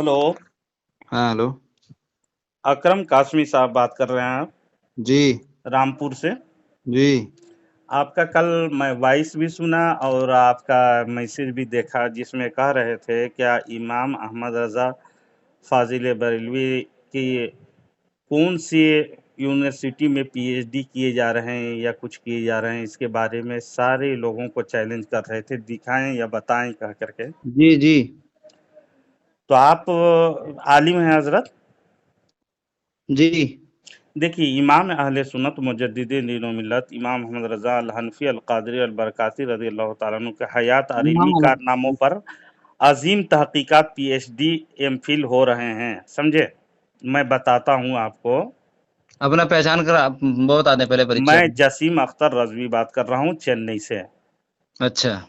Hello. हाँ hello. अकरम कासमी साहब बात कर रहे हैं आप जी रामपुर से। जी। आपका कल मैं वॉइस भी सुना और आपका मैसेज भी देखा जिसमें कह रहे थे क्या इमाम अहमद रज़ा फाजिल बरेलवी की कौन सी यूनिवर्सिटी में पीएचडी किए जा रहे हैं या कुछ किए जा रहे हैं, इसके बारे में सारे लोगों को चैलेंज कर रहे थे, दिखाएं या बताएं कह करके। जी जी तो आप आलिम हैं हजरत। जी। देखिए, इमाम अहले सुन्नत मुजद्दिद दीन व मिल्लत इमाम मोहम्मद रज़ा अल हनफी अल क़ादरी अल बरकाती रज़ियल्लाहु ताला अन्हु के हयात और इल्मी कारनामों पर अजीम तहकीकात पीएचडी एमफिल हो रहे हैं, समझे। मैं बताता हूँ आपको। अपना पहचान कर बहुत आते पहले परिचय। मैं जसीम अख्तर रजवी बात कर रहा हूँ चेन्नई से, अच्छा।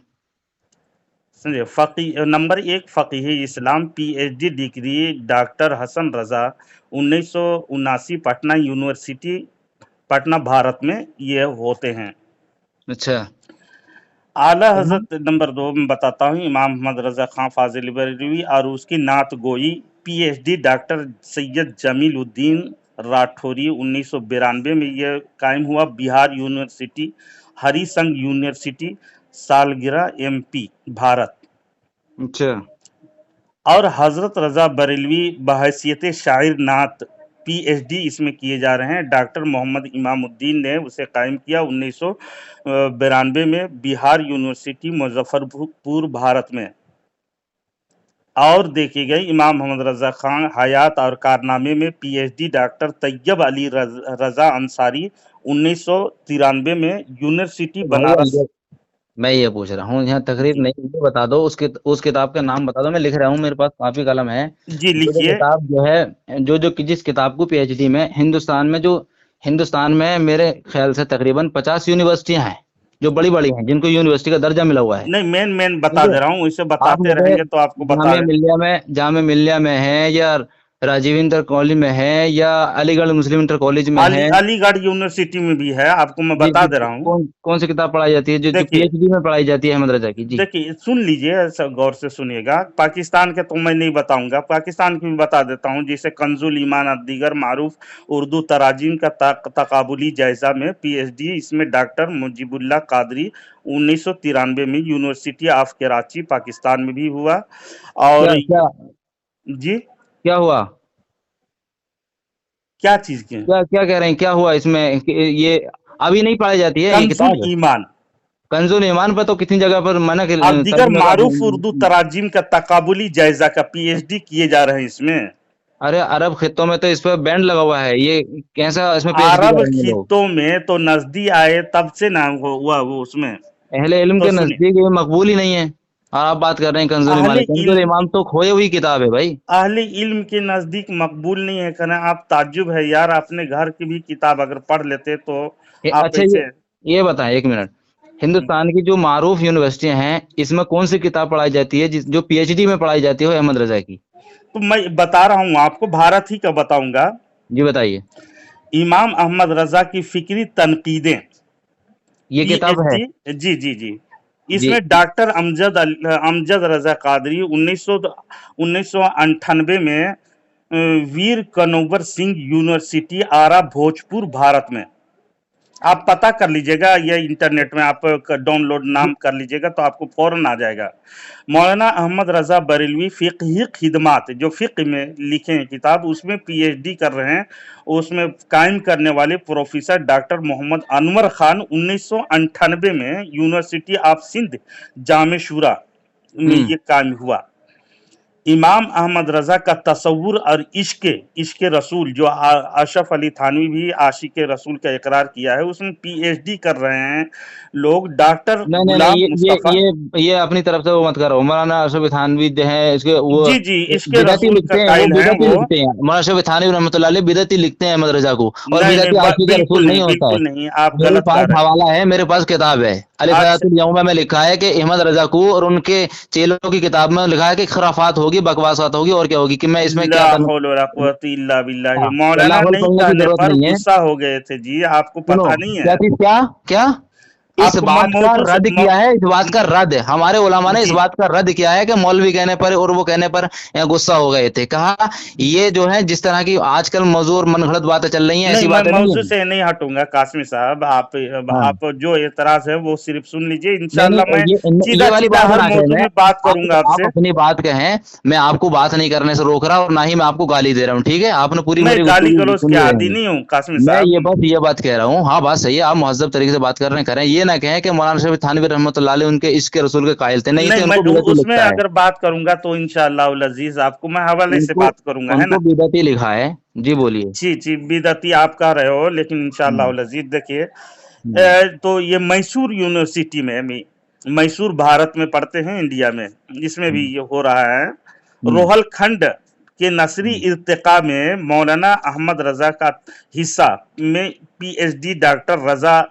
समझे। फ़क़ी नंबर एक फ़क़ीह इस्लाम पीएचडी डिग्री डॉक्टर हसन रज़ा 1979 पटना यूनिवर्सिटी पटना भारत में ये होते हैं। अच्छा। आला हजरत नंबर दो में बताता हूँ इमाम मोहम्मद रजा खां फाजिल बरेलवी और उसकी नात गोई पीएचडी डॉक्टर सैयद जमील उद्दीन राठौरी 1992 में यह कायम हुआ। बिहार यूनिवर्सिटी हरिसंघ यूनिवर्सिटी सालगिरह एमपी भारत। अच्छा। और हजरत रजा बरेलवी बहैसियत शायर नात पीएचडी इसमें किए जा रहे हैं। डॉक्टर मोहम्मद इमामुद्दीन ने उसे कायम किया 1992 में बिहार यूनिवर्सिटी मुजफ्फरपुर भारत में। और देखी गई इमाम मोहम्मद रजा खान हयात और कारनामे में पीएचडी डॉक्टर तैयब अली रजा अंसारी 1993 में यूनिवर्सिटी भैया बनारस। मैं ये पूछ रहा हूँ, यहाँ तकरीर जी नहीं, ये बता दो उस किताब का नाम बता दो। मैं लिख रहा हूँ, मेरे पास काफी कलम है। जी जो लिखिए। किताब जो है, जो जिस किताब को पीएचडी में हिंदुस्तान में मेरे ख्याल से तकरीबन 50 यूनिवर्सिटियां हैं जो बड़ी बड़ी हैं, जिनको यूनिवर्सिटी का दर्जा मिला हुआ है। नहीं, मेन बता ठीक है। दे रहा हूँ, इसे आप बताते मुझे रहेंगे तो आपको बता। जामिया मिल्लिया में है, या राजीव इंटर कॉलेज में है, या अलीगढ़ मुस्लिम इंटर कॉलेज में है? अलीगढ़ यूनिवर्सिटी में भी है, आपको मैं जी बता जी। दे रहा हूँ। कौन कौन सी किताब पढ़ाई जाती है जो देखिए पीएचडी में पढ़ाई जाती है अहमद रजा की? जी देखिए सुन लीजिए, सब गौर से सुनिएगा। पाकिस्तान के तो मैं नहीं बताऊंगा, पाकिस्तान की भी बता देता हूँ। जैसे कंजुल ईमान और दीगर मारूफ उर्दू तराजीम का तकाबुली जायजा में पीएचडी इसमें डॉक्टर मुजीबुल्लाह कादरी 1993 में यूनिवर्सिटी ऑफ कराची पाकिस्तान में भी हुआ। क्या और क्या जी, क्या हुआ? क्या चीज के? क्या क्या कह रहे हैं, क्या हुआ इसमें ये अभी नहीं पढ़ाई जाती है ये कंजुल किताब? ईमान कंजुल ईमान पर तो कितनी जगह पर मना और दीगर तर्जुमे का। मारूफ उर्दू तराजीम का तकाबुली जायजा का पीएचडी किए जा रहे हैं इसमें। अरे अरब खित्तों में तो इस पर बैंड लगा हुआ है, ये कैसा इसमें पीएचडी अरब करेंगे लोग? खित्तों में तो नजदी आए तब से ना हुआ वो उसमें। अहले इल्म तो के सुनिए, नजदीक ये मकबूल ही नहीं है। और आप बात कर रहे हैं कंजुल ईमान अहले की। कंजुल इल्म ईमान तो खोई हुई किताब है भाई। अहले इल्म के नजदीक मकबूल नहीं है कहना आप ताज्जुब है यार। अपने घर की भी किताब अगर पढ़ लेते तो आप अच्छा ऐसे। ये बताएं एक मिनट, हिंदुस्तान की जो मारूफ यूनिवर्सिटियां हैं इसमें कौन सी किताब पढ़ाई जाती है जो पीएचडी में पढ़ाई जाती है अहमद रजा की? तो मैं बता रहा हूँ आपको, भारत ही का बताऊंगा। जी बताइए। इमाम अहमद रजा की फिक्री तनकीदें ये किताब है? पीएचडी। जी जी जी। जी। इसमें डॉक्टर अमजद रजा कादरी 1998 में वीर कनौबर सिंह यूनिवर्सिटी आरा भोजपुर भारत में। आप पता कर लीजिएगा, ये इंटरनेट में आप डाउनलोड नाम कर लीजिएगा तो आपको फौरन आ जाएगा। मौलाना अहमद रजा बरेलवी फ़िक़ही खिदमात जो फ़िक़्ह में लिखे हैं किताब, उसमें पीएचडी कर रहे हैं। उसमें कायम करने वाले प्रोफेसर डॉक्टर मोहम्मद अनवर खान 1998 में यूनिवर्सिटी ऑफ सिंध जामे शूरा में हम्म। ये कायम हुआ। इमाम अहमद रजा का तसव्वुर और इश्क रसूल जो अशरफ अली थानवी भी आशिक रसूल का इकरार किया है, उसमें पीएचडी कर रहे हैं लोग। डॉक्टर नहीं नहीं नहीं, गुलाम मुस्तफ़ा। ये अपनी तरफ से वो मत करो। मौलाना अशरफ थानवी जो है इसके वो जी जी, इश्क बिदती रसूल का लिखते हैं, वो कायल हैं बिदती वो। लिखते हैं। मौलाना अशरफ थानवी रहमतुल्लाह अलैह बिदती लिखते हैं अहमद रजा को, और नहीं नहीं, बिदती आशिक बिल्कुल रसूल नहीं नहीं, होता है। बिल्कुल नहीं, आप मेरे गलत पास कर रहे हैं। हवाला है, मेरे पास किताब है। अलिफ अच्छा, हयातुल यौमा में लिखा है कि अहमद रजा को और उनके चेलों की किताब में लिखा है कि खराफात होगी, बकवासात होगी, और क्या होगी कि मैं इसमें ला क्या करना। हौल वला कुव्वता इल्ला बिल्लाह। हाँ, मौलाना लाहौल नहीं पढ़ने की कहने जरूरत पर नहीं है। गुस्सा हो गए थे जी, आपको सुनो, पता नहीं क्या है। चीज, क्या क्या? इस आपको बात का रद्द मैं किया है, इस बात का रद्द हमारे उलमा ने इस जी बात का रद्द किया है कि मौलवी कहने पर और वो कहने पर गुस्सा हो गए थे। कहा ये जो है जिस तरह की आजकल मौजूद और मनगढ़ंत बातें चल रही हैं, नहीं, ऐसी मैं बातें नहीं मौजू है। से नहीं हटूंगा कासमी साहब। हाँ, आप जो एतराज है वो सिर्फ सुन लीजिए, नहीं इंशाल्लाह नहीं, मैं ये सीधा वाली सीधा बात हर ना कहें। मौजू मैं में बात करूंगा आप आपसे। अपनी बात कहें, मैं आपको बात नहीं करने से रोक रहा और ना ही मैं आपको गाली दे रहा हूँ, ठीक है? आपने पूरी मैं मेरी गाली गुफ्तगू गलौज के सुनी आदी रहेंगे। नहीं हूँ कासमी मैं साहब। ये बात कह रहा हूँ, हाँ बात सही है, आप मुहज्जब तरीके से बात कर रहे हैं, करें, ये ना कहें कि मौलाना शफी थानवी रहमतुल्लाह अलैह उनके इश्क रसूल के कायल थे, नहीं नहीं, थे, मैं उनको बिदअती उसमें लिखता है, अगर बात करूंगा तो इंशाल्लाह उल अजीज आपको मैं हवाले से उनको बात करूंगा, है उनको ना। बिदअती लिखा है। जी बोलिए। जी जी, बिदअती आप कह रहे हो, लेकिन इंशाल्लाह हम्म, उल अजीज देखिए, हम्म, तो ये मैसूर यूनिवर्सिटी में मैसूर भारत में पढ़ते हैं, इंडिया में, इसमें भी हम्म, ये हो रहा है। हम्म, रोहलखंड के नसरी हम्म, इर्तिका में मौलाना अहमद रजा का हिस्सा में पीएचडी डॉक्टर रजा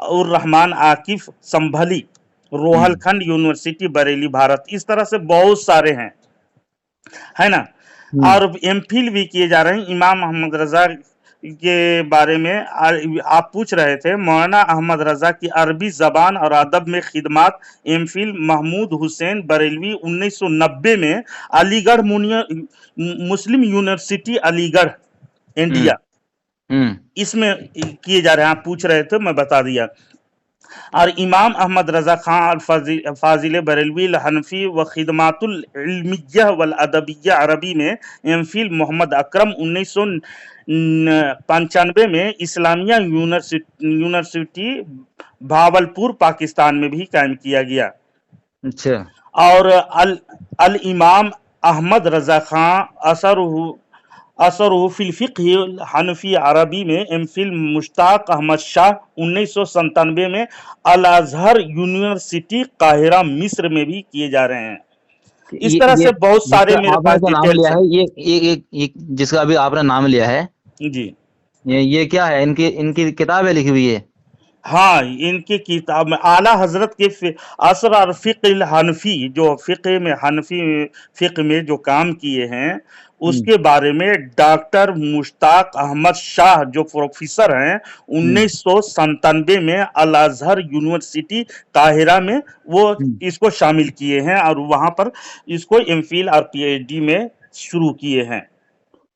उर रहमान आकिफ संभली, हम्म, रोहलखंड यूनिवर्सिटी बरेली भारत। इस तरह से बहुत सारे हैं, है ना। हम्म, और एमफिल भी किए जा रहे हैं इमाम अहमद रजा के बारे में। आप पूछ रहे थे, मौलाना अहमद रजा की अरबी जबान और अदब में खिदमात। एमफिल महमूद हुसैन बरेलवी 1990 में अलीगढ़ मुस्लिम यूनिवर्सिटी अलीगढ़ हम्म, इंडिया, हम्म, इसमें किए जा रहे हैं। आप पूछ रहे थे, मैं बता दिया। और इमाम अहमद रजा खान अल फाजिल बरेलवी हनफी व खिदमातुल इल्मिय्या वल अदबिय्या अरबी में एमफिल। मोहम्मद अकरम 1995 में इस्लामिया यूनिवर्सिटी भावलपुर पाकिस्तान में भी कायम किया गया। अच्छा, और अल इमाम अहमद रजा खान असर फिल फ़िक़्ह हनफी अरबी में एमफिल। मुश्ताक अहमद शाह 1997 में अल अजहर यूनिवर्सिटी काहिरा मिस्र में भी किए जा रहे हैं। इस तरह ये से बहुत सारे जिसका मेरे आपने पास जो नाम लिया डिटेल्स हैं। है, ये जिसका अभी आपने नाम लिया है, जी ये क्या है? इनकी इनकी किताबें लिखी हुई है? हाँ, इनकी किताब में आला हजरत के असर और फ़िक़्ह हनफी, जो फ़िक़्ह में हनफी फ़िक़्ह में जो काम किए हैं, हम्म, उसके बारे में डॉक्टर मुश्ताक अहमद शाह जो प्रोफेसर हैं, हम्म, 1997 में अल अजहर यूनिवर्सिटी काहिरा में वो हम्म। इसको शामिल किए हैं और वहां पर इसको एमफिल और पीएचडी में शुरू किए हैं,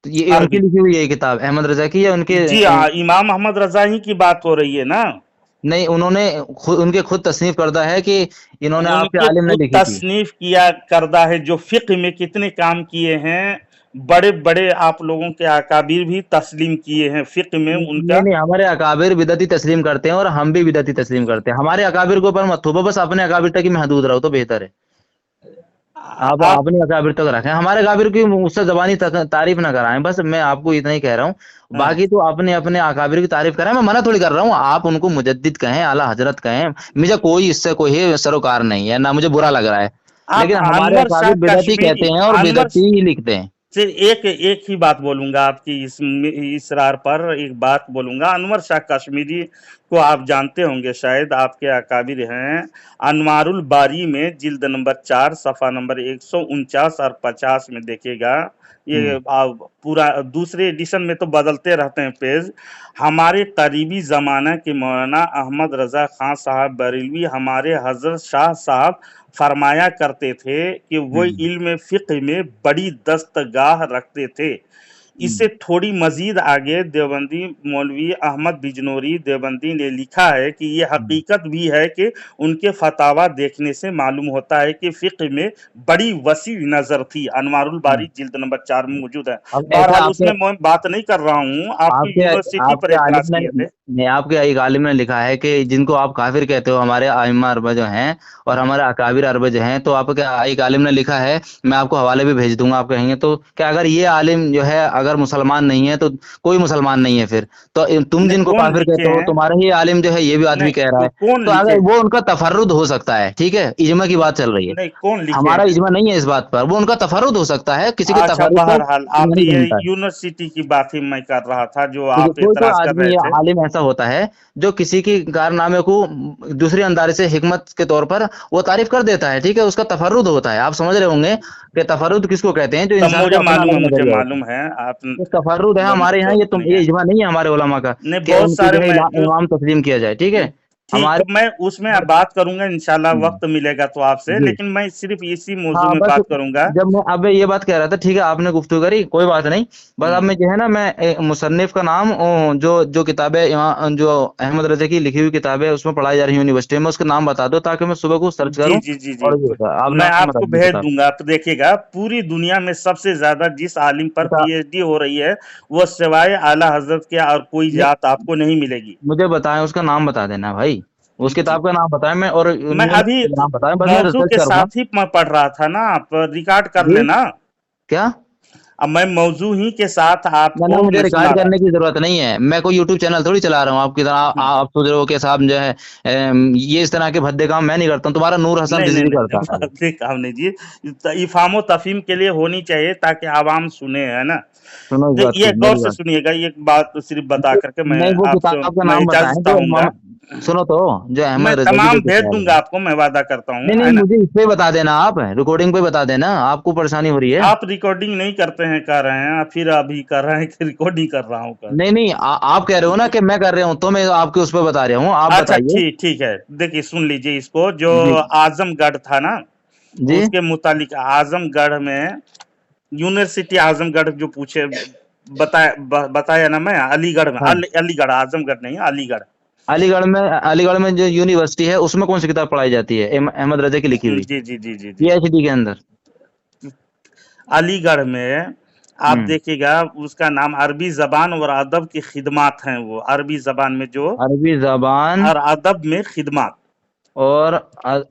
तो ये उनकी अरबी। लिखी हुई है किताब, अहमद रजा की, या उनके जी हाँ, इमाम अहमद रजा ही की बात हो रही है ना। नहीं, उन्होंने खुद, उनके खुद तसनीफ करदा है कि इन्होंने आपके उनके आलिम ने खुद लिखी थी? तसनीफ किया करदा है, जो फिक्र में कितने काम किए हैं, बड़े बड़े आप लोगों के अकाबिर भी तस्लीम किए हैं फिक्र में नहीं उनका। नहीं, हमारे अकाबिर बिदअती तस्लीम करते हैं और हम भी बिदअती तस्लीम करते हैं। हमारे अकाबिर के ऊपर मत थोपो, बस अपने अकाबिर तक ही महदूद रहो तो बेहतर है। आप आप अपने अकाबिर तक रखें, हमारे अकाबिर की उससे जबानी तारीफ ना कराएं, बस मैं आपको इतना ही कह रहा हूँ। हाँ, बाकी तो अपने अपने अकाबिर की तारीफ करें, मैं मना थोड़ी कर रहा हूँ। आप उनको मुजद्दिद कहें, आला हजरत कहें, मुझे कोई इससे कोई सरोकार नहीं है, ना मुझे बुरा लग रहा है। आप लेकिन हमारे अनवर शाह अकाबिर बिदअती कश्मीरी, कहते हैं और अनवर बिदअती ही लिखते हैं। से एक ही बात बोलूंगा आपकी इस इसरार पर, एक बात बोलूंगा। अनवर शाह कश्मीरी को आप जानते होंगे शायद, आपके अकाबिर हैं। अनवारुल बारी में जिल्द नंबर 4 सफ़ा नंबर 149 और 50 में देखिएगा। ये हम्म, पूरा दूसरे एडिशन में तो बदलते रहते हैं पेज। हमारे करीबी ज़माना के मौलाना अहमद रज़ा खान साहब बरेलवी हमारे हज़रत शाह साहब फरमाया करते थे कि वो हम्म, इल्म फ़िक़्ह में बड़ी दस्तगाह रखते थे। हम्म, इससे थोड़ी मजीद आगे देवबंदी मौलवी अहमद बिजनौरी देवबंदी ने लिखा है कि ये हम्म, हकीकत भी है कि उनके फतावा देखने से मालूम होता है कि फ़िक़्ह में बड़ी वसी नज़र थी। अनवारुल बारी हम्म। जिल्द नंबर 4 में मौजूद है। अब ऐसे बहरहाल आपके उसमें मैं बात नहीं कर रहा हूँ, आपकी आपके यूनिवर्सिटी पर आपके एतराज़ आलिम ने किए थे। नहीं, आपके एक आलिम ने लिखा है कि जिनको आप काफिर कहते हो, हमारे आइम्मा अरबा जो हैं और हमारे अकाबिर अरबा जो हैं, तो आपके एक आलिम ने लिखा है, मैं आपको हवाले भी भेज दूंगा, आप कहेंगे तो, क्या अगर ये आलिम जो है अगर मुसलमान नहीं है तो कोई मुसलमान नहीं है फिर, तो तुम नहीं, जिनको कौन काफिर लिखे कहते हो, हैं? तुम्हारा ही आलिम जो है ये भी आदमी कह रहा नहीं, है। कौन तो लिखे? अगर वो उनका तफर्रुद हो सकता है, ठीक है, इजमा की बात चल रही है, नहीं, कौन लिखे हमारा हैं? इजमा नहीं है इस बात पर, वो उनका तफर्रुद हो सकता है, किसी के अच्छा, तफर्रुद पर बहरहाल इजमा आप नहीं ये बनता है। यूनिवर्सिटी की बात ही मैं कर रहा था जो देखिए, आप कोई कोई एतराज कर आदमी रहे या थे। आलिम ऐसा होता है जो किसी की कारनामे को दूसरे अंदाज से हिकमत के तौर पर वो तारीफ कर देता है, ठीक है, उसका तफर्रुद होता है। आप समझ रहे होंगे कि तफर्रुद किसको कहते हैं, जो तब इंसान मुझे का अपना मालूम है, अलग मुझे नजरिया होता है। मालूम है आप ये तफर्रुद है बोलने की हमारे यहाँ, जरूरत नहीं ये है। इजमा नहीं है हमारे उलमा का नहीं, कि बहुत उनको सारे जो है मैं इमाम तस्लीम किया जाए, ठीक है। ठीक, हमारे मैं उसमें अब बात करूंगा इंशाल्लाह, वक्त मिलेगा तो आपसे, जी लेकिन मैं सिर्फ इसी मौजू हाँ में बस बात करूंगा। जब मैं अब ये बात कह रहा था, ठीक है आपने गुफ्तगू करी, कोई बात नहीं। बस अब हम्म, मैं जो है ना, मैं मुसन्निफ का नाम जो जो किताबें यहाँ जो अहमद रजा की लिखी हुई किताबें उसमें पढ़ाई जा रही है यूनिवर्सिटी में, उसका नाम बता दो ताकि मैं सुबह को सर्च जी करूँ। जी जी जी, और ये आप मैं नाम बता आपको दीजिए भेज किताब। दूंगा। आप देखिएगा, पूरी दुनिया में सबसे ज्यादा जिस आलिम पर किताब पीएचडी हो रही है, वो सिवाय आला हजरत के और कोई नहीं, जात आपको नहीं मिलेगी। मुझे बताएं, उसका नाम बता देना भाई, उस जी, किताब का नाम बताएं, मैं और मैं अभी यूनिवर्सिटी का नाम बताएं, बस मैं मौजू रिसर्च के करूंगा। साथ ही मैं पढ़ रहा था ना, आप रिकॉर्ड कर जी लेना। क्या? अब मैं मौजू ही के साथ ना ना, आपको मुझे मैं सुना रिकॉर्ड रहा करने की जरूरत नहीं है, मैं कोई यूट्यूब चैनल थोड़ी चला रहा हूँ आपकी तरह। हूँ। आप सोच रहे हो कि साहब जो है ये इस तरह के भद्दे काम मैं नहीं करता हूँ, तुम्हारा नूर हसन नहीं नहीं रिजवी नहीं, करता है वो। भक्ति काम नहीं जी, इफामो तफहीम के लिए होनी चाहिए ताकि आवाम सुने, है ना। सुनो इस बात ये को, गौर मेरी से बात। सुनिएगा, एक बात तो सिर्फ बता करके मैं नहीं, वो आपसे किताब का मैं नाम बताएं इजाजत जो चाहूंगा। सुनो तो, जो मैं अहमद रजा की जो तमाम भेज किताब दूंगा है। आपको, मैं वादा करता हूँ, नहीं नहीं, है ना। मुझे इस पे बता देना, आप रिकॉर्डिंग पे बता देना, आपको परेशानी हो रही है। आप रिकॉर्डिंग नहीं करते हैं कह रहे हैं, फिर अभी कर रहे हैं कि रिकॉर्डिंग कर रहा हूँ कर। नहीं नहीं, आप कह रहे हो ना कि मैं कर रहा हूँ, तो मैं आपके उस पर बता रहा हूँ, आप अच्छा, बताइए। ठीक ठीक है, देखिए सुन लीजिए इसको, जो जी आजमगढ़ था ना, जी उसके मुतालिक आजमगढ़ में यूनिवर्सिटी आजमगढ़ जो पूछे, बताया ना मैं, अलीगढ़ में, हाँ, अलीगढ़, आजमगढ़ नहीं, अलीगढ़। अलीगढ़ में जो यूनिवर्सिटी है उसमें कौन सी किताब पढ़ाई जाती है अहमद रजा की लिखी हुई, जी जी जी जी जी, पीएचडी के अंदर? अलीगढ़ में आप हम्म। देखिएगा, उसका नाम अरबी जबान और अदब की खिदमात हैं, वो अरबी जबान में जो अरबी जबान और अदब में खिदमात। और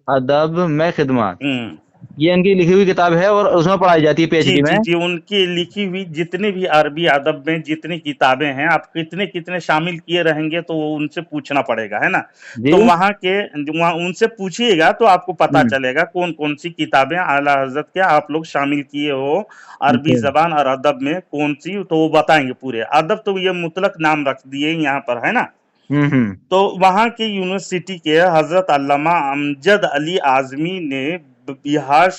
अदब में खिदमत, हम्म, ये इनकी लिखी हुई किताब है और उसमें पढ़ाई जाती है जी पीएचडी में। जी जी, उनकी लिखी हुई जितने भी अरबी अदब में जितनी किताबें हैं, आप कितने कितने शामिल किए रहेंगे तो वो उनसे पूछना पड़ेगा, है ना। जी। तो वहाँ उनसे पूछिएगा तो आपको पता हम्म। चलेगा कौन कौन सी किताबें आला हजरत के आप लोग शामिल किए हो, अरबी अच्छा। जबान और अदब में कौन सी, तो वो बताएंगे पूरे। अदब तो ये मुतलक नाम रख दिए यहाँ पर, है ना। हम्म। तो वहाँ की यूनिवर्सिटी के हजरत अल्लामा अमजद अली आजमी ने बहार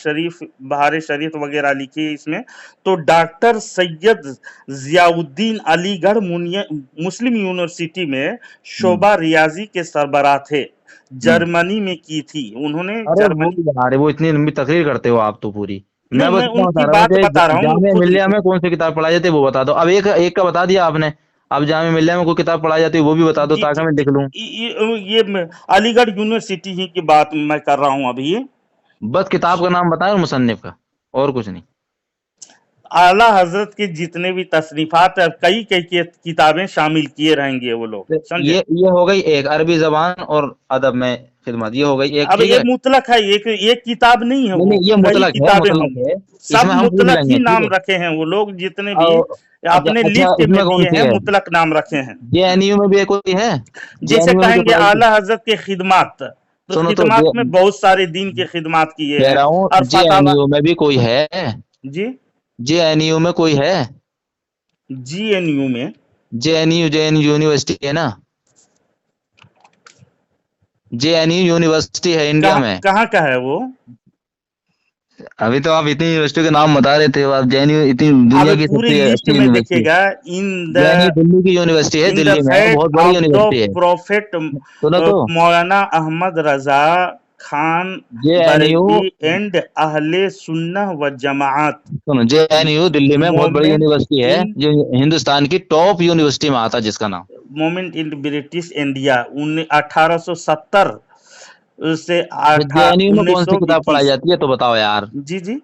शरीफ वगैरह लिखी है इसमें। तो डॉक्टर सैयद जियाउद्दीन अलीगढ़ मुस्लिम यूनिवर्सिटी में हम्म। शोबा रियाजी के सरबराह थे, हम्म। जर्मनी में की थी उन्होंने, अरे वो जर्मनी। अरे वो इतनी लंबी तकरीर करते हो आप तो पूरी। मैं नहीं, बस मैं इतना बता उनकी रहा हूँ बात कि बता रहा हूँ, जामिया खुद मिल्लिया लिखे। में कौन सी किताब पढ़ाई जाती है वो बता दो। अब एक एक का बता दिया आपने, अब जामिया मिल्लिया में कोई किताब पढ़ाई जाती है वो भी बता दो जी ताकि जी मैं जी, लिख लूँ। अलीगढ़ यूनिवर्सिटी ही की बात मैं कर रहा हूँ अभी। बस किताब का नाम बताएं और मुसन्निफ का, और कुछ नहीं। आला हजरत के जितने भी तसनीफात है, कई कई किताबें शामिल किए रहेंगे वो लोग, तो समझे। ये हो गई एक अरबी जबान और अदब में खिदमत, ये हो गई एक, अब ठीक ये है। मुतलक है, एक एक किताब नहीं है, नहीं वो नहीं, ये कई मुतलक है, किताबें मुतलक होंगी। है, सब इसमें हम पूछ मुतलक ही लेंगे, ठीक नाम है। रखे हैं वो लोग जितने भी और अच्छा अपने अच्छा, लिस्ट में इसमें कौन दिए सी हैं, है? मुतलक नाम रखे हैं। जेएनयू में भी एक कोई है? जैसे जेएनयू में भी तो कहेंगे पढ़ाई थी। आला हजरत के खिदमात, तो सुनो तो, खिदमात में बहुत सारे दीन के खिदमात किए कह हैं। रहा हूँ और फतावा, जेएनयू में भी कोई है? जी, जेएनयू में कोई है? जीएनयू में, जेएनयू यूनिवर्सिटी है ना, जेएनयू यूनिवर्सिटी है इंडिया कहाँ में। कहाँ का है वो। अभी तो आप इतनी यूनिवर्सिटी के नाम बता रहे थे, आप जेएनयू इतनी अब दुनिया की पूरी सबसे लिस्ट अच्छी में यूनिवर्सिटी है। देखिएगा, इन द जेएनयू दिल्ली की यूनिवर्सिटी है, इन द दिल्ली में है, फैट बहुत बड़ी ऑफ द यूनिवर्सिटी है। प्रोफेट सुनो तो, मौलाना अहमद रजा खान जेएनयू, बरेली एंड अहले सुन्नह व जमात, सुनो, जेएनयू दिल्ली में बहुत बड़ी मोमेंट यूनिवर्सिटी है, इन जो हिंदुस्तान की टॉप यूनिवर्सिटी में आता है, जिसका नाम। मोमेंट इन ब्रिटिश इंडिया 1870 से जेएनयू में उन्नीस कौन सी सौ किताब पढ़ाई इक्कीस जाती है तो बताओ यार। जी जी,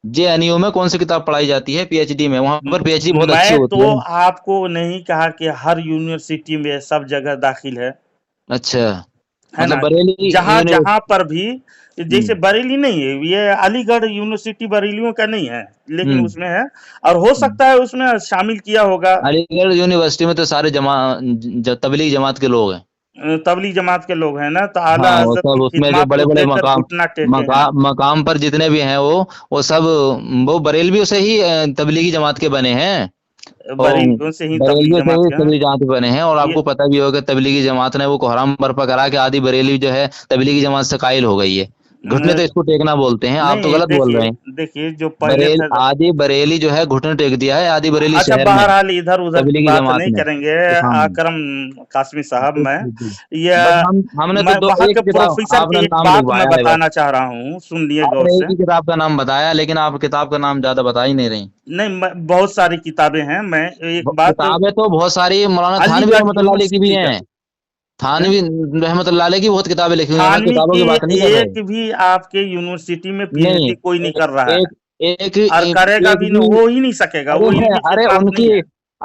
जेएनयू में कौन सी किताब पढ़ाई जाती है पीएचडी में? वहां पर पीएचडी बहुत अच्छी मैं होती तो है। आपको नहीं कहा कि हर यूनिवर्सिटी में सब जगह दाखिल अच्छा, है मतलब ना। बरेली जहां यूनिवर्सिटी। जहां पर भी, जैसे बरेली नहीं है, ये अलीगढ़ यूनिवर्सिटी बरेलियों का नहीं है, लेकिन हम्म। उसमें है, और हो सकता है उसमें शामिल किया होगा। अलीगढ़ यूनिवर्सिटी में तो सारे तबलीगी जमात के लोग हैं। तबलीग जमात के लोग हैं ना, तो आला हाँ, वो हजरत की सब उसमें जो खिदमत बड़े को बड़े देखकर मकाम घुटना टेके हैं। मकाम पर जितने भी हैं वो सब वो बरेलवियों से ही तबलीगी जमात के बने हैं। और बरेलियों से ही तबलीग बरेलियों से जमात ही के हैं। तबलीगी जमात बने हैं, और ये आपको पता भी होगा तबलीगी जमात ने वो कोहराम बर्पा करा के आधी बरेली जो है तबलीगी जमात से कायल हो गई है। घुटने तो इसको टेकना बोलते हैं, आप तो नहीं, गलत बोल रहे हैं। देखिए जो पहले था। आदि बरेली जो है घुटने टेक दिया है आदि बरेली अच्छा, शहर में बहरहाल इधर उधर की तबलीगी बात जमात नहीं में। करेंगे हाँ अकरम कासमी साहब। जी, मैं जी, जी। या बस हमने मैं तो दो वहाँ एक के किताब प्रोफेसर आपने की एक नाम बात मैं लिखवाया है बस, बताना चाह रहा हूँ, सुन लिए गौर आपने एक से। ही किताब का नाम बताया लेकिन आप किताब का नाम ज्यादा बता ही नहीं रही। नहीं, बहुत सारी किताबें हैं, मैं एक बात। किताबें तो बहुत सारी मौलाना थानवी अलीगढ़ रहमतुल्लाह अलैह की भी यूनिवर्सिटी का हैं, है। थानवी रहमतुल्लाह अलैह की बहुत किताबें लिखी हुई हैं, मैं थानवी किताबों की की बात नहीं कर रहे। एक भी आपके यूनिवर्सिटी में नहीं, पीएचडी कोई नहीं कर रहा है, एक एक और करेगा एक भी भी, नहीं, हो ही नहीं सकेगा, वो अरे इल्मी के अरे साथ उनकी, नहीं है।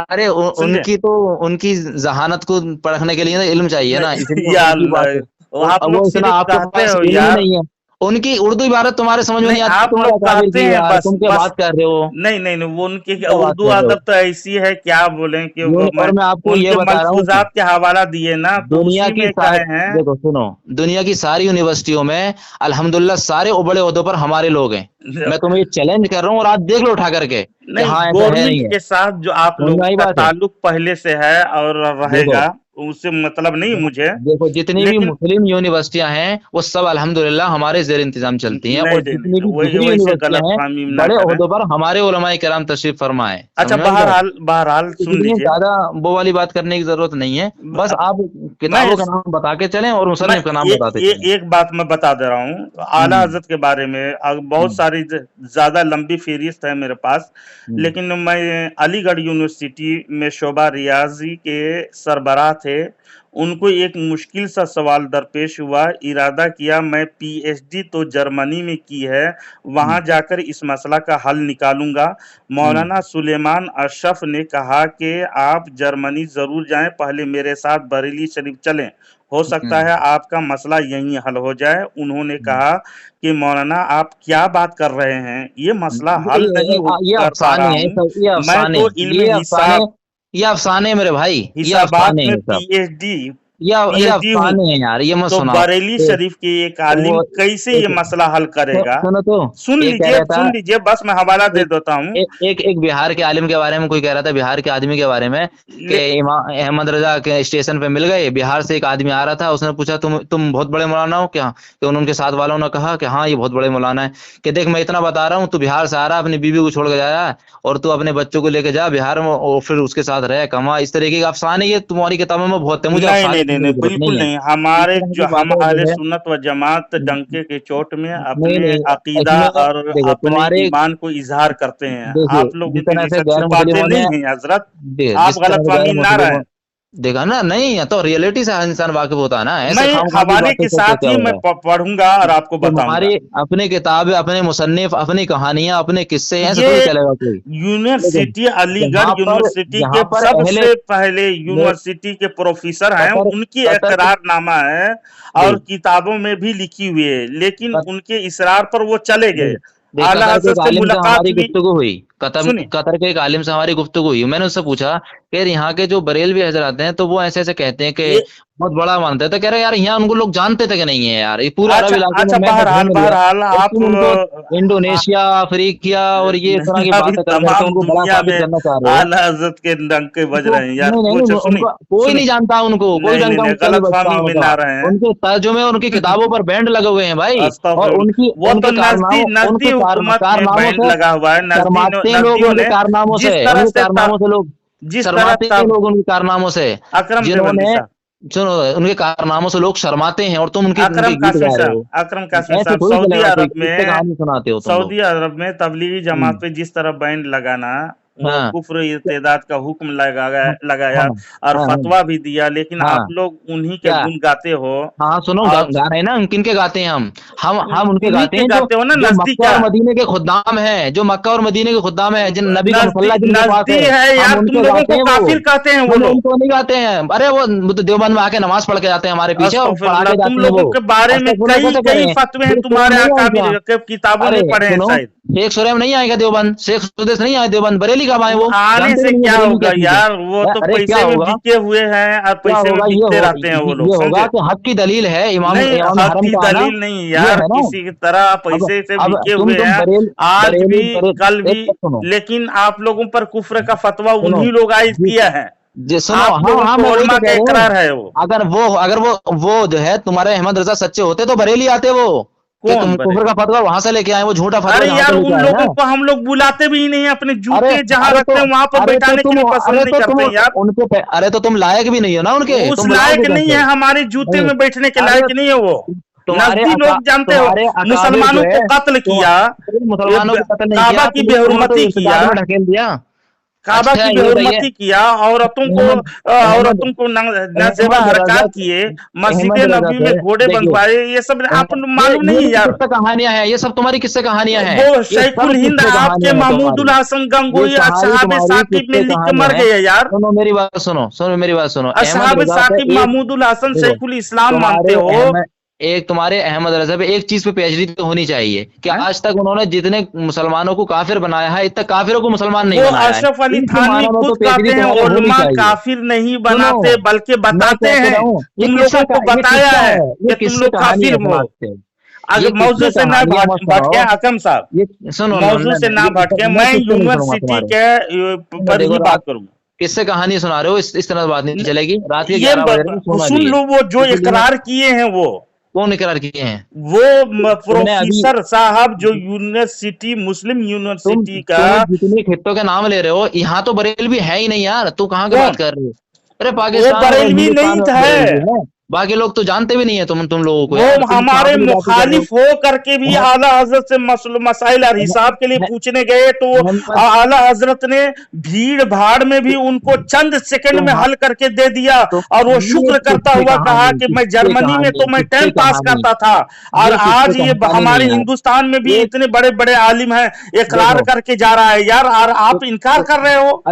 अरे समझे? उनकी तो उनकी जहानत को परखने के लिए ना इल्म चाहिए ना, नहीं इसलिए या उनकी बात है। अल्लाह, आप वो लोग इतना सिर्फ आपके कहते पास हो इल्म ही यार। नहीं है। उनकी उर्दू इबारत तुम्हारे समझ में नहीं, नहीं आती, आप तुम लोग अकाबिर कहते की हैं यार, बस तुम क्या बस। बात कर रहे हो, नहीं नहीं नहीं, वो उनकी क्या बात उर्दू कर रहे हो। अदब तो ऐसी है, क्या बोलें कि वो मैं और मैं आपको ये उनके बता रहा हूँ कि मलफूजात के हवाला दिए ना, तो दुनिया उसी की में कहे हैं। देखो सुनो, दुनिया की सारी यूनिवर्सिटियों में अल्हम्दुलिल्लाह सारे बड़े ओहदों पर हमारे लोग हैं। मैं तुम्हें ये चैलेंज कर रहा हूँ और आज देख लो उठा करके कि नहीं, हाँ ऐसा है गवर्नमेंट नहीं है। के साथ जो आप समझ में लोगों आई का बात है। ताल्लुक पहले से है और देखो रहेगा, उससे मतलब नहीं मुझे। देखो जितनी भी लेकिन मुस्लिम यूनिवर्सिटियां हैं वो सब अल्हम्दुलिल्लाह हमारे जेर इंतजाम चलती हैं, नहीं और नहीं नहीं जितनी नहीं, भी वही दूसरी वैसे यूनिवर्सिटियां गलत हैं फहमी ना बड़े करें। ओहदों पर हमारे उलमाए किराम तशरीफ फरमा है। अच्छा, समझ में आई बात। बहरहाल बहरहाल सुन इसलिए लीजिए। ज्यादा वो वाली बात करने की जरूरत नहीं है, बस अब आप मैं किताबों का नाम बता के चलें और मैं मुसन्निफ का नाम बताते चलें। एक बात मैं बता दे रहा हूँ आला हम्म हजरत के बारे में। बहुत हम्म सारी ज्यादा लंबी फहरिस्त है मेरे पास, हम्म लेकिन मैं अलीगढ़ यूनिवर्सिटी में शोबा रियाजी के सरबराह थे। उनको एक मुश्किल सा सवाल दरपेश हुआ, इरादा किया मैं पीएचडी तो जर्मनी में की है, हम्म वहां जाकर इस मसला का हल निकालूंगा। हम्म मौलाना सुलेमान अशरफ ने कहा कि आप जर्मनी जरूर जाएं, पहले मेरे साथ बरेली शरीफ चलें, हो सकता हम्म है आपका मसला यहीं हल हो जाए। उन्होंने हम्म। कहा कि मौलाना आप क्या बात कर रहे हैं, ये मसला हल नहीं ये कर पा अफसाने रहा हैं हूँ। सब, ये मैं अफसाने, तो इल्म ये अफसाने, हिसाब ये अफसाने हैं मेरे भाई, ये हिसाबात अफसाने में हैं सब, पीएचडी ये पीएचडी हूँ। अफसाने हैं यार, ये मत तो सुनाओ। बरेली तो, शरीफ के एक तो आलिम वो कैसे ये एक मसला हल करेगा? सुनो तो, एक कह रहा था, सुन लीजिए, बस मैं हवाला दे एक देता हूँ। एक बिहार के आलिम के बारे में कोई कह रहा था, बिहार के आदमी के बारे में कि ले, इमाम अहमद रजा के स्टेशन पे मिल गए, बिहार से एक आदमी आ रहा था, उसने पूछा तुम बहुत बड़े मौलाना हो क्या, कि उनके साथ वालों ने कहा कि हाँ ये बहुत बड़े मौलाना है, कि देख मैं इतना बता रहा हूँ, तू बिहार से आ रहा है, अपनी बीवी को छोड़ के जा रहा है, और तू अपने बच्चों को लेके जा बिहार में और फिर उसके साथ रह कमा, इस तरीके के अफसाने ये तुम्हारी किताबों में बहुत है, मुझे नहीं अफसाने नहीं नहीं सुनने नहीं, की जरूरत बिल्कुल नहीं है। नहीं। इस हमारे तरह जो की हम बातें अहले जो है, सुन्नत व जमात डंके के चोट में नहीं अपने नहीं, अकीदा इसमें और देखो अपने तुम्हारे, ईमान को इजहार करते हैं। देखिए आप लोग जिस उनके तरह से जैसा गैर छुपाते मुस्लिमों ने नहीं हैं हजरत। आप जिस तरह से गैर गलतफहमी ना मुस्लिमों, रहें। देखा ना, नहीं है तो रियलिटी से हर इंसान वाकिफ होता है ना, मैं ऐसे खामखा की हवाले बातें के करके साथ क्या ही हो मैं रहा है। पढ़ूंगा और आपको बताऊंगा। तुम्हारी अपनी किताबें, अपने मुसन्निफ, अपनी कहानियां, अपने किस्से, ऐसे ये थोड़ी चलेगा कोई। लेकिन यूनिवर्सिटी अलीगढ़ यूनिवर्सिटी के यहाँ पर अहले, सबसे पहले यूनिवर्सिटी के प्रोफेसर हैं, कतर उनकी कतर इकरारनामा है और देख किताबों में भी लिखी हुई है, लेकिन कत- उनके इसरार पर वो चले गए। देख देख आला कतर के एक हजरत से आलिम से मुलाकात हमारी हुई। गुफ्तगू हुई, सुनिए, कतर के एक आलिम से हमारी गुफ्तगू हुई, मैंने उससे पूछा कि यहाँ के जो बरेलवी हजरात हैं तो वो ऐसे ऐसे कहते हैं कि ये बहुत बड़ा मानते हैं, तो कह रहे यार यहाँ उनको लोग जानते थे कि नहीं है यार, ये पूरे अरब अच्छा इलाके में अच्छा, मैं तो बहरहाल घूम लिया, बहरहाल और आप तुम उनको इंडोनेशिया, अफ्रीकिया और ये इस तरह नहीं, की अभी बातें कर करके तमाम उनको बड़ा दुनिया साबित में करना चाह रहे हो। आला हजरत के डंके बज उनको रहे हैं यार, नहीं नहीं कुछ नहीं, सुनिए। उनका कोई नहीं सुनिए, जानता, उनको कोई नहीं नहीं डंका नहीं, मुक्का नहीं गलत बजता फहमी में उनका, ना रहे उनके तर्जुमे उनकी हैं। किताबों पर बैंड लगे हुए हैं भाई, और अस्तगफिरुल्लाह, उनकी वो तो उनके कारनामों, नजदी हुकूमत में कारनामों बैंड से लगा हुआ है। शर्माते हैं लोग, नजदियों उनके ने कारनामों से, जिस तरह उनके से कारनामों से लोग जिस तरह शर्माते हैं, तब लोग उनके कारनामों से, अकरम देवबंदी जिन्होंने, साहब, सुनो, उनके कारनामों से लोग शर्माते हैं और तुम उनकी अकरम उनके गीत कासमी गा रहे साहब, हो। अकरम कासमी ऐसे साहब, थोड़ी चलेगा कोई, किससे कहानी सुनाते हो तुम लोग। सऊदी अरब में तबलीगी जमात हम्म, पे जिस तरह बैन लगाना, वो हाँ कुफ्र इर्तिदाद का हुक्म हाँ लगाया हाँ और हाँ फतवा भी दिया, लेकिन हाँ, आप लोग उन्हीं के क्या, गुण गाते हो। हाँ सुनो, और गा रहे हैं ना, किन के गाते हैं हम उनके उन्हीं गाते के हैं जो गाते हो ना, जो नजदी मक्का क्या और मदीने के खुद्दाम हैं, जो मक्का और मदीने के खुद्दाम हैं, जिन नबी का नजदी मुसल्ला जिनके पास नजदी है, है हम यार, तुम उनके लोगों गाते को हैं वो, काफिर कहते हैं वो हम लोग। उनको नहीं गाते हैं। अरे वो तो देवबंद में आके नमाज पढ़ के जाते हैं हमारे पीछे और पढ़ा अस्तगफिरुल्लाह, के तुम जाते हैं लोगों वो। के बारे में अस्तगफुरुल्लाह कई कैसे कई करें, फतवे हैं शेख सुरेम तुम्हारे नहीं है अकाबिर उनका। के, किताबों अरे में पढ़े हैं सुनो, शायद। शेख सुरेम नहीं आएगा देवबंद, शेख सुदेश नहीं आए देवबंद, बरेली कब आए, वो वो आने जानते से भी नहीं है क्या बरेली क्या होगा चीज है। यार, वो तो अरे क्या पैसे में होगा, बिके हुए हैं और क्या पैसे में होगा, बिकते रहते हैं वो लोग, ये होगा समझे? कि हक की दलील है, इमाम नहीं, इमाम हक हरम की का आना, दलील नहीं ये यार, है ना। किसी की तरह अब पैसे से अब बिके हुए तुम हैं, आज बरेली भी कल एक भी। बात सुनो, लेकिन आप लोगों पर कुफ्र का फतवा सुनो उन्हीं लोग आयद जी किया है। जी सुनो, आप हाँ लोगों हाँ, को मैं वही उलमा तो का कह रहा हूँ, इकरार है वो। अगर वो जो है तुम्हारे अहमद रजा सच्चे होते तो बरेली आते वो, कि तुम कौन कुफर बनेगा? का फतवा वहां से लेके आए, वो झूठा फतवा अरे जहां यार से लेके उन आए लोगों ना। को हम लोग बुलाते भी नहीं है, अपने अरे जूते जहां अरे रखते हैं वहां पर अरे तो बैठाने के तुम लिए पसंद अरे नहीं तो तुम करते हैं यार। उनके अरे तो तुम लायक भी नहीं हो ना उनके, उस तुम लायक बुलाओगे नहीं है, कैसे? हमारे जूते नहीं, में बैठने के अरे लायक नहीं है वो। नजदी लोग जानते हो, तुम्हारे अकाबिर जो मुसलमानों को है, कत्ल किया, ये मुसलमानों को कत्ल नहीं काबा किया, की तुम्हें तो बेहुरमती किया, इर्तिदाद में ढकेल दिया। काबा अच्छा की ये बताइए, बेहुरमती किया, अहमद अहमद औरतों को नाजेबा अहमद हरकत रजक किए, मस्जिद अहमद नबी रजक में घोड़े देखिए, बंधवाए, ये सब आप मालूम ये नहीं है भी यार। किस्से कहानियां हैं, ये सब तुम्हारी किस्से कहानियां हैं, वो ये शैखुल सब हिंद किस्से आपके कहानियां हैं महमूदुल तुम्हारी, हसन ये गंगोई सारी असहाब तुम्हारी साकिब में किस्से लिख के कहानियां मर हैं। गए यार। सुनो मेरी बात सुनो, सुनो मेरी बात सुनो, अहमद असहाब रजा पे साकिब एक, महमूदुल हसन देखो शैखुल इस्लाम मानते तुम्हारे हो? अहमद एक तुम्हारे अहमद रजा पे एक चीज पे पीएचडी तो होनी चाहिए कि हैं? आज तक उन्होंने जितने मुसलमानों को काफिर बनाया है, इतने काफिरों को मुसलमान नहीं वो बनाया है। अशरफ अली इनके थानवी मानों में खुद तो पीएचडी कहते हैं तुम्हारे होनी उलमा चाहिए। काफिर नहीं सुनो, बनाते बल्कि मैं बताते क्या कह हैं, रहा हूँ, ये तुम किस्सा लोगों को ये बताया किस्सा है है, ये कि तुम किस्से लोग कहानी काफिर है हो। समाज से, ये अगर मौजू किस्से से ना कहानियां मत भटके सुनाओ। हकम साहब, ये सुनो मौजू से ना ये भटके, मैं मैं किस्से नहीं सुनूंगा यूनिवर्सिटी तुम्हारे। के पर देखो ही रात बात करूंगा। किससे कहानी सुना रहे हो, इस तरह बात नहीं चलेगी। रात के ये 11 बज रहे हैं, सोना सुन भी है, लो, वो जो इसीलिए इकरार किए हैं वो कौन इकरार किए हैं? तुमने अभी प्रोफेसर साहब जो यूनिवर्सिटी, मुस्लिम यूनिवर्सिटी का, तुम जितने खित्तों के नाम ले रहे हो, यहाँ तो बरेलवी है ही नहीं यार, तू कहाँ की कौन? बात कर रहे हो? अरे वो पाकिस्तान और बरेलवी हिंदुस्तान नहीं में था, बरेलवी है, बाकी लोग तो जानते भी नहीं है तुम लोगों को यार, वो तुम हमारे काफिली बातें कर रहे मुखालिफ हो करके भी हो। आला हजरत से मसाइल और हिसाब के लिए पूछने गए तो अहमद आला हजरत ने भीड़ भाड़ में भी उनको चंद सेकंड में हल करके दे दिया, और वो शुक्र करता हुआ कहा कि मैं जर्मनी में तो मैं 10 पास करता था, और आज ये हमारे हिंदुस्तान में भी इतने बड़े बड़े आलिम हैं, इकरार देखो करके जा रहा है यार, और आप इनकार कर रहे हो।